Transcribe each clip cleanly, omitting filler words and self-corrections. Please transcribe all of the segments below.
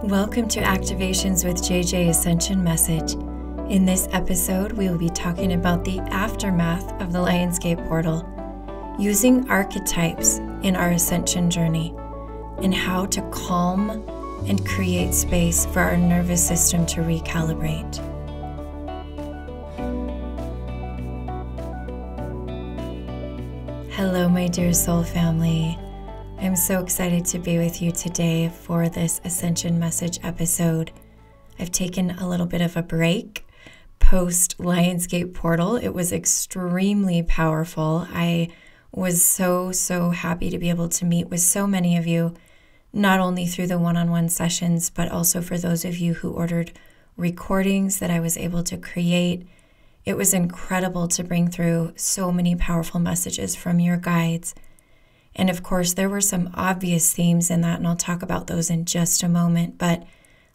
Welcome to Activations with JJ Ascension Message. In this episode, we will be talking about the aftermath of the Lionsgate portal, using archetypes in our ascension journey, and how to calm and create space for our nervous system to recalibrate. Hello, my dear soul family. I'm so excited to be with you today for this Ascension Message episode. I've taken a little bit of a break post Lionsgate portal. It was extremely powerful. I was so happy to be able to meet with so many of you, not only through the one-on-one sessions, but also for those of you who ordered recordings that I was able to create. It was incredible to bring through so many powerful messages from your guides. And of course, there were some obvious themes in that, and I'll talk about those in just a moment. But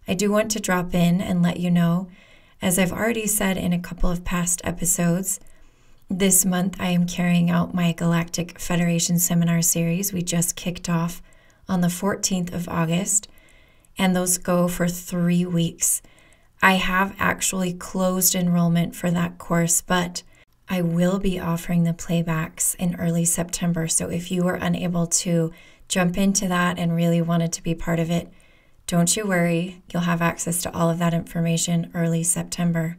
I do want to drop in and let you know, as I've already said in a couple of past episodes, this month I am carrying out my Galactic Federation Seminar Series. We just kicked off on the 14th of August, and those go for 3 weeks. I have actually closed enrollment for that course, but I will be offering the playbacks in early September. So if you were unable to jump into that and really wanted to be part of it, don't you worry. You'll have access to all of that information early September.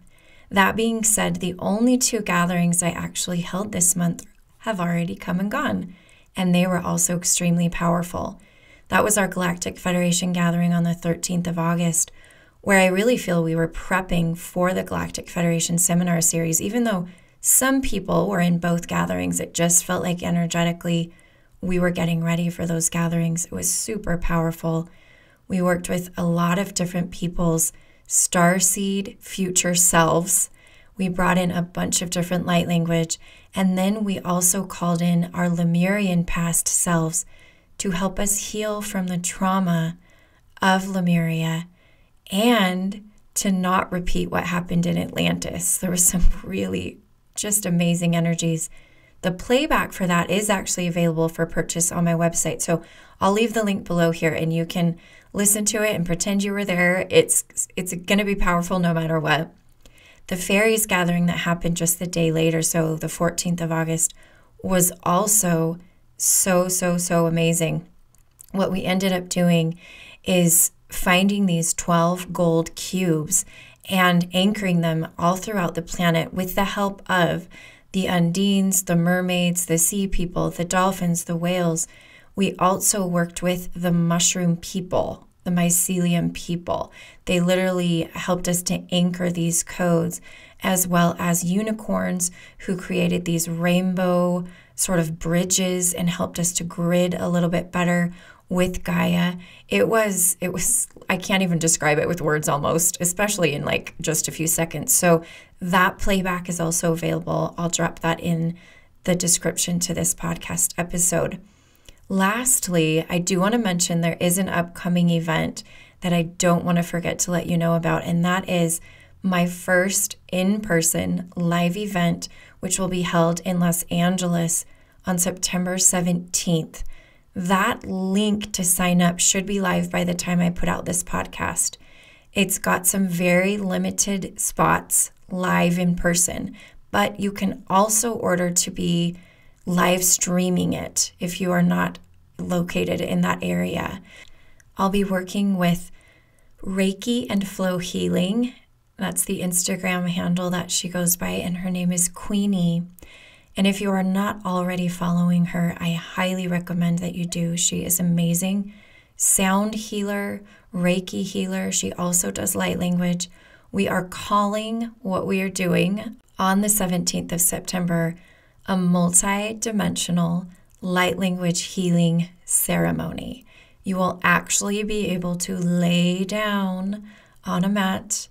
That being said, the only 2 gatherings I actually held this month have already come and gone, and they were also extremely powerful. That was our Galactic Federation gathering on the 13th of August, where I really feel we were prepping for the Galactic Federation Seminar Series. Even though some people were in both gatherings, it just felt like energetically we were getting ready for those gatherings. It was super powerful. We worked with a lot of different people's starseed future selves. We brought in a bunch of different light language, and then we also called in our Lemurian past selves to help us heal from the trauma of Lemuria and to not repeat what happened in Atlantis. There was some really just amazing energies. The playback for that is actually available for purchase on my website. So I'll leave the link below here and you can listen to it and pretend you were there. It's going to be powerful no matter what. The fairies gathering that happened just the day later, so the 14th of August, was also so amazing. What we ended up doing is finding these 12 gold cubes and anchoring them all throughout the planet with the help of the undines, the mermaids, the sea people, the dolphins, the whales. We also worked with the mushroom people, the mycelium people. They literally helped us to anchor these codes, as well as unicorns who created these rainbow sort of bridges and helped us to grid a little bit better with Gaia. It was, I can't even describe it with words almost, especially in like just a few seconds. So that playback is also available. I'll drop that in the description to this podcast episode. Lastly, I do want to mention there is an upcoming event that I don't want to forget to let you know about, and that is my first in-person live event, which will be held in Los Angeles on September 17th. That link to sign up should be live by the time I put out this podcast. It's got some very limited spots live in person, but you can also order to be live streaming it if you are not located in that area. I'll be working with Reiki and Flow Healing. That's the Instagram handle that she goes by, and her name is Queenie. And if you are not already following her, I highly recommend that you do. She is amazing. Sound healer, Reiki healer. She also does light language. We are calling what we are doing on the 17th of September a multidimensional light language healing ceremony. You will actually be able to lay down on a mat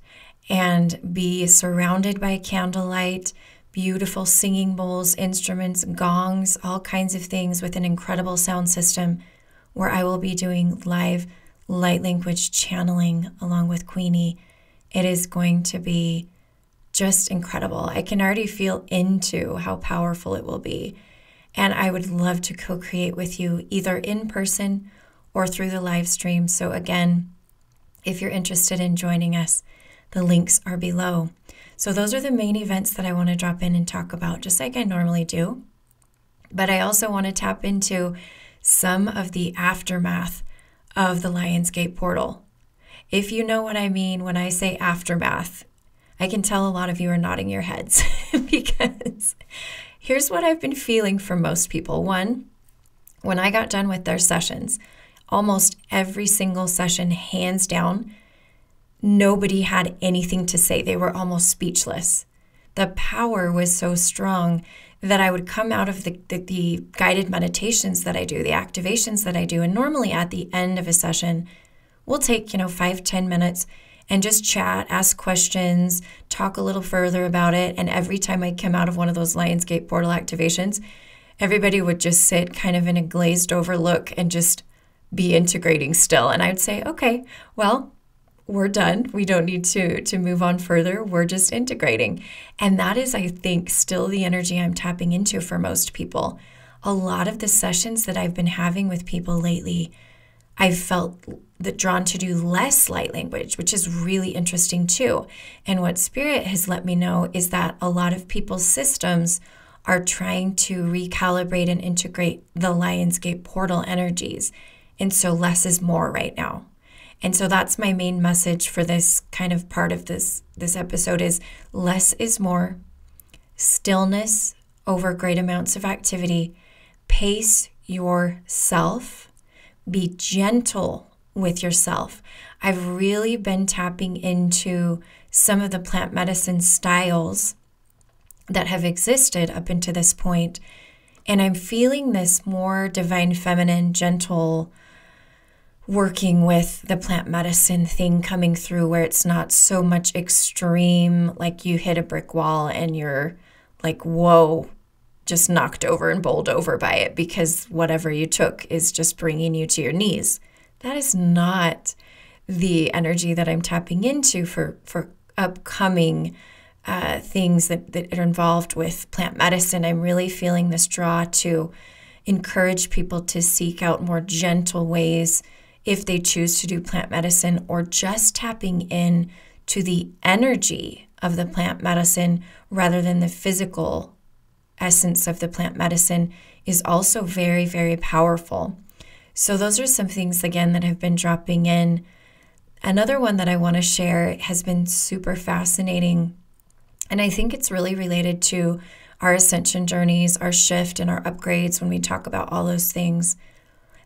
and be surrounded by candlelight, beautiful singing bowls, instruments, gongs, all kinds of things with an incredible sound system, where I will be doing live light language channeling along with Queenie. It is going to be just incredible. I can already feel into how powerful it will be. And I would love to co-create with you either in person or through the live stream. So again, If you're interested in joining us, the links are below. So those are the main events that I want to drop in and talk about, just like I normally do. But I also want to tap into some of the aftermath of the Lionsgate portal. If you know what I mean when I say aftermath, I can tell a lot of you are nodding your heads because here's what I've been feeling from most people. One, when I got done with their sessions, almost every single session, hands down, nobody had anything to say. They were almost speechless. The power was so strong that I would come out of the guided meditations that I do, the activations that I do, and normally at the end of a session, we'll take, 5-10 minutes and just chat, ask questions, talk a little further about it. And every time I come out of one of those Lionsgate portal activations, everybody would just sit kind of in a glazed over look and just be integrating still. And I'd say, okay, well, we're done. We don't need to move on further. We're just integrating. And that is, I think, still the energy I'm tapping into for most people. A lot of the sessions that I've been having with people lately, I've felt drawn to do less light language, which is really interesting too. And what Spirit has let me know is that a lot of people's systems are trying to recalibrate and integrate the Lionsgate portal energies. And so less is more right now. And so that's my main message for this kind of part of this episode is less is more, stillness over great amounts of activity, pace yourself, be gentle with yourself. I've really been tapping into some of the plant medicine styles that have existed up until this point, and I'm feeling this more divine feminine, gentle working with the plant medicine thing coming through where it's not so much extreme, like you hit a brick wall and you're like, whoa, just knocked over and bowled over by it because whatever you took is just bringing you to your knees. That is not the energy that I'm tapping into for upcoming things that are involved with plant medicine. I'm really feeling this draw to encourage people to seek out more gentle ways if they choose to do plant medicine, or just tapping in to the energy of the plant medicine rather than the physical essence of the plant medicine is also very, very powerful. So those are some things, again, that have been dropping in. Another one that I want to share has been super fascinating, and I think it's really related to our ascension journeys, our shift, and our upgrades when we talk about all those things.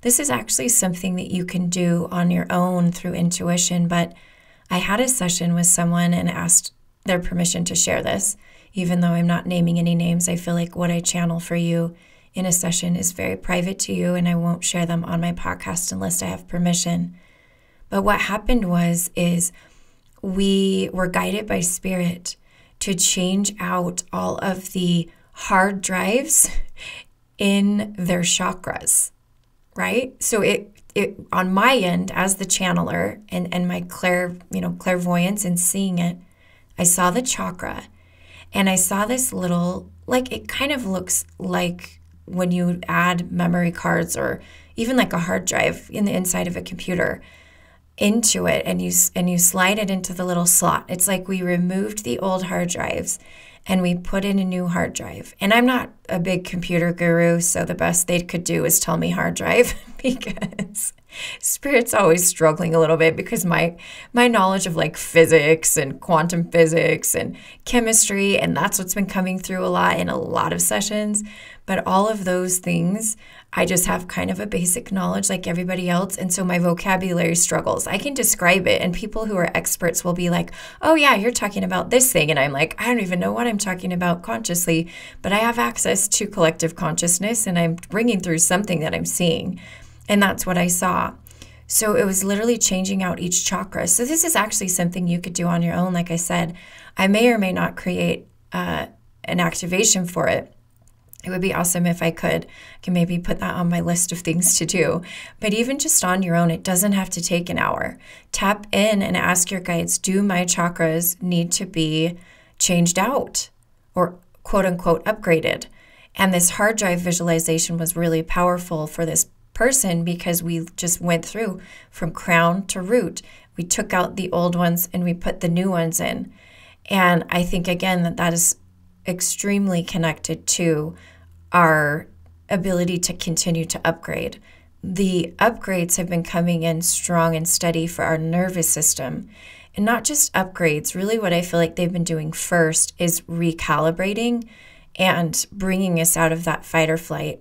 This is actually something that you can do on your own through intuition, but I had a session with someone and asked their permission to share this. Even though I'm not naming any names, I feel like what I channel for you in a session is very private to you, and I won't share them on my podcast unless I have permission. But what happened is we were guided by Spirit to change out all of the hard drives in their chakras. Right? So it on my end as the channeler and my clairvoyance and seeing it, I saw the chakra and I saw this little, like it kind of looks like when you add memory cards or even like a hard drive in the inside of a computer into it and you slide it into the little slot. It's like we removed the old hard drives and we put in a new hard drive. And I'm not a big computer guru, so the best they could do is tell me hard drive because Spirit's always struggling a little bit because my knowledge of like physics and quantum physics and chemistry, and that's what's been coming through a lot in a lot of sessions. But all of those things, I just have kind of a basic knowledge like everybody else. And so my vocabulary struggles. I can describe it and people who are experts will be like, oh yeah, you're talking about this thing. And I'm like, I don't even know what I'm talking about consciously, but I have access to collective consciousness and I'm bringing through something that I'm seeing. And that's what I saw. So it was literally changing out each chakra. So this is actually something you could do on your own. Like I said, I may or may not create an activation for it. It would be awesome if I could. I can maybe put that on my list of things to do. But even just on your own, it doesn't have to take an hour. Tap in and ask your guides, do my chakras need to be changed out or quote unquote upgraded? And this hard drive visualization was really powerful for this person because we just went through from crown to root. We took out the old ones and we put the new ones in. And I think, again, that is extremely connected to our ability to continue to upgrade. The upgrades have been coming in strong and steady for our nervous system. And not just upgrades, really what I feel like they've been doing first is recalibrating and bringing us out of that fight or flight.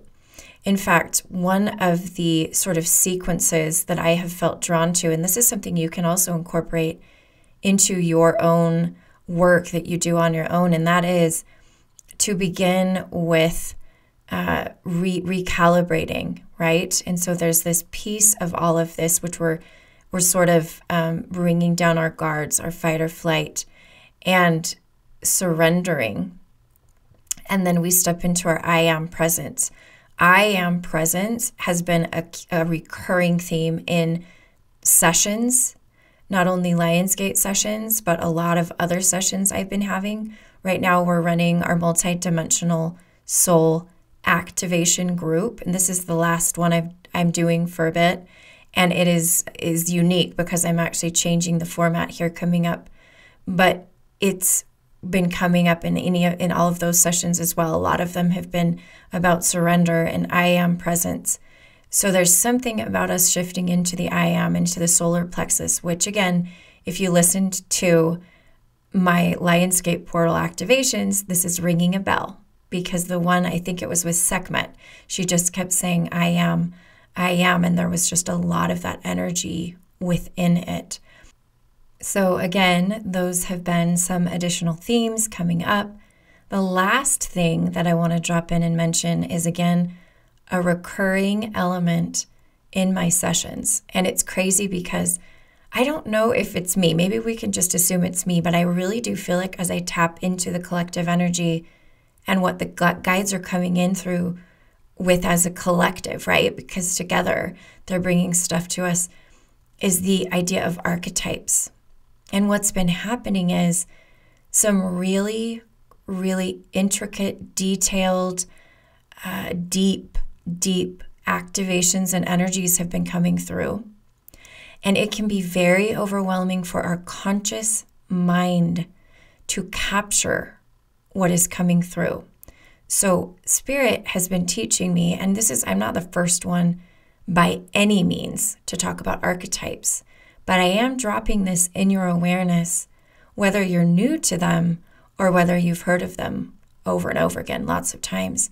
In fact, one of the sort of sequences that I have felt drawn to, and this is something you can also incorporate into your own work that you do on your own, and that is to begin with recalibrating, right? And so there's this piece of all of this, which we're sort of bringing down our guards, our fight or flight, and surrendering. And then we step into our I am presence. I am presence has been a recurring theme in sessions, not only Lionsgate sessions, but a lot of other sessions I've been having. Right now we're running our Multidimensional Soul Activation group, and this is the last one I'm doing for a bit, and it is unique because I'm actually changing the format here coming up, but it's been coming up in all of those sessions as well. A lot of them have been about surrender and I am presence. So there's something about us shifting into the I am, into the solar plexus, which again, if you listened to my Lionsgate portal activations, this is ringing a bell, because the one, I think it was with Sekhmet, she just kept saying, I am, and there was just a lot of that energy within it. So again, those have been some additional themes coming up. The last thing that I want to drop in and mention is, again, a recurring element in my sessions. And it's crazy because I don't know if it's me. Maybe we can just assume it's me, but I really do feel like as I tap into the collective energy and what the guides are coming in through with as a collective, right? Because together they're bringing stuff to us, is the idea of archetypes. And what's been happening is some really, really intricate, detailed, deep activations and energies have been coming through. And it can be very overwhelming for our conscious mind to capture what is coming through. So Spirit has been teaching me, and I'm not the first one by any means to talk about archetypes, but I am dropping this in your awareness, whether you're new to them or whether you've heard of them over and over again, lots of times.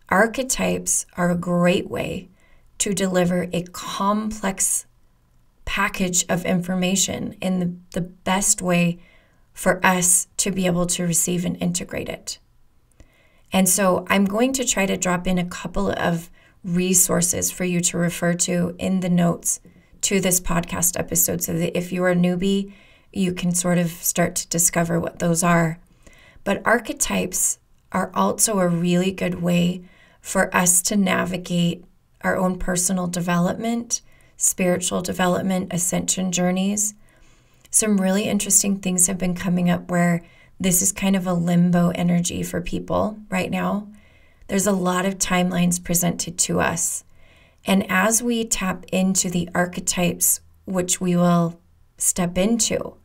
Archetypes are a great way to deliver a complex package of information in the best way for us to be able to receive and integrate it. And so I'm going to try to drop in a couple of resources for you to refer to in the notes to this podcast episode, so that if you're a newbie, you can sort of start to discover what those are. But archetypes are also a really good way for us to navigate our own personal development, spiritual development, ascension journeys. Some really interesting things have been coming up where this is kind of a limbo energy for people right now. There's a lot of timelines presented to us. And as we tap into the archetypes, which we will step into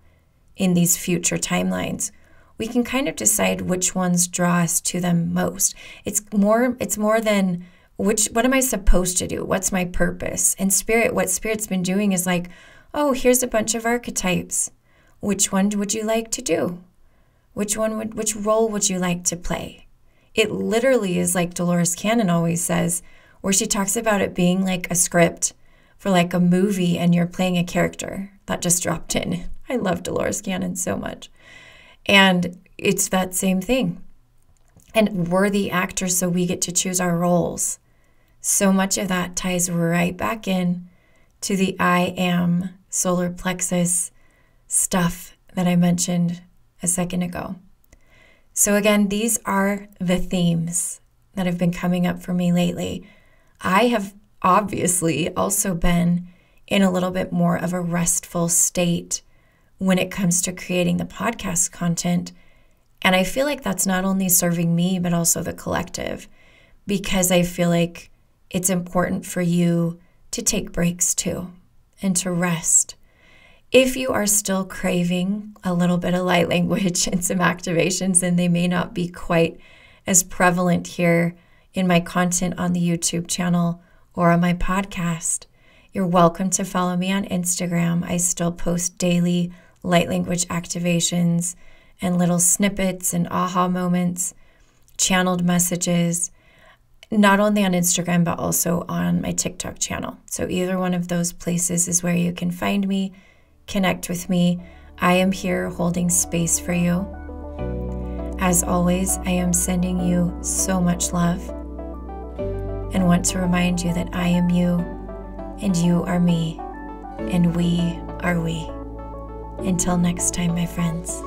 in these future timelines, we can kind of decide which ones draw us to them most. It's more than what am I supposed to do? What's my purpose? And what Spirit's been doing is like, oh, here's a bunch of archetypes. Which one would you like to do? Which role would you like to play? It literally is like Dolores Cannon always says, where she talks about it being like a script for like a movie and you're playing a character. That just dropped in. I love Dolores Cannon so much. And it's that same thing. And we're the actors, so we get to choose our roles. So much of that ties right back in to the I am solar plexus stuff that I mentioned a second ago. So again, these are the themes that have been coming up for me lately. I have obviously also been in a little bit more of a restful state when it comes to creating the podcast content. And I feel like that's not only serving me, but also the collective, because I feel like it's important for you to take breaks too and to rest. If you are still craving a little bit of light language and some activations, and they may not be quite as prevalent here in my content on the YouTube channel or on my podcast, you're welcome to follow me on Instagram. I still post daily light language activations and little snippets and aha moments, channeled messages, not only on Instagram, but also on my TikTok channel. So either one of those places is where you can find me, connect with me. I am here holding space for you. As always, I am sending you so much love and want to remind you that I am you and you are me and we are we. Until next time, my friends.